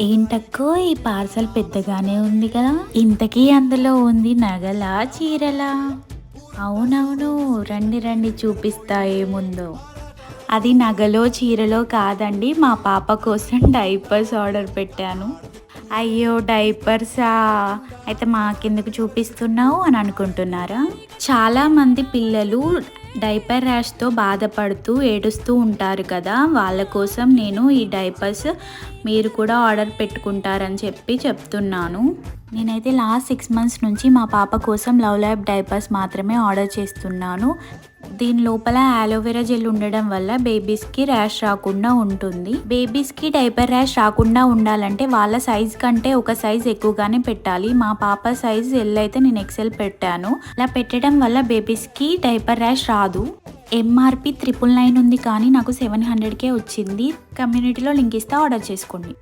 ఏంటక్కో ఈ పార్సల్ పెద్దగానే ఉంది కదా. ఇంతకీ అందులో ఉంది నగలా చీరలా? అవునవును, రండి రండి చూపిస్తా ఏముందో. అది నగలో చీరలో కాదండి, మా పాప కోసం డైపర్స్ ఆర్డర్ పెట్టాను. అయ్యో డైపర్సా, అయితే మాకెందుకు చూపిస్తున్నావు అని అనుకుంటున్నారా? చాలామంది పిల్లలు డైపర్ ర్యాష్తో బాధపడుతూ ఏడుస్తూ ఉంటారు కదా, వాళ్ళ కోసం నేను ఈ డైపర్స్ మీరు కూడా ఆర్డర్ పెట్టుకుంటారని చెప్తున్నాను. నేనైతే లాస్ట్ 6 months నుంచి మా పాప కోసం లవ్ ల్యాబ్ డైపర్స్ మాత్రమే ఆర్డర్ చేస్తున్నాను. దీని లోపల ఆలోవెరా జెల్ ఉండడం వల్ల బేబీస్కి ర్యాష్ రాకుండా ఉంటుంది. బేబీస్కి డైపర్ ర్యాష్ రాకుండా ఉండాలంటే వాళ్ళ సైజ్ కంటే ఒక సైజ్ ఎక్కువగానే పెట్టాలి. మా పాప సైజ్ ఎల్ అయితే నేను ఎక్సెల్ పెట్టాను. అలా పెట్టడం వల్ల బేబీస్కి డైపర్ ర్యాష్ రాదు. ఎంఆర్పి 999 ఉంది, కానీ నాకు 700కే వచ్చింది. కమ్యూనిటీలో లింక్ ఇస్తే ఆర్డర్ చేసుకోండి.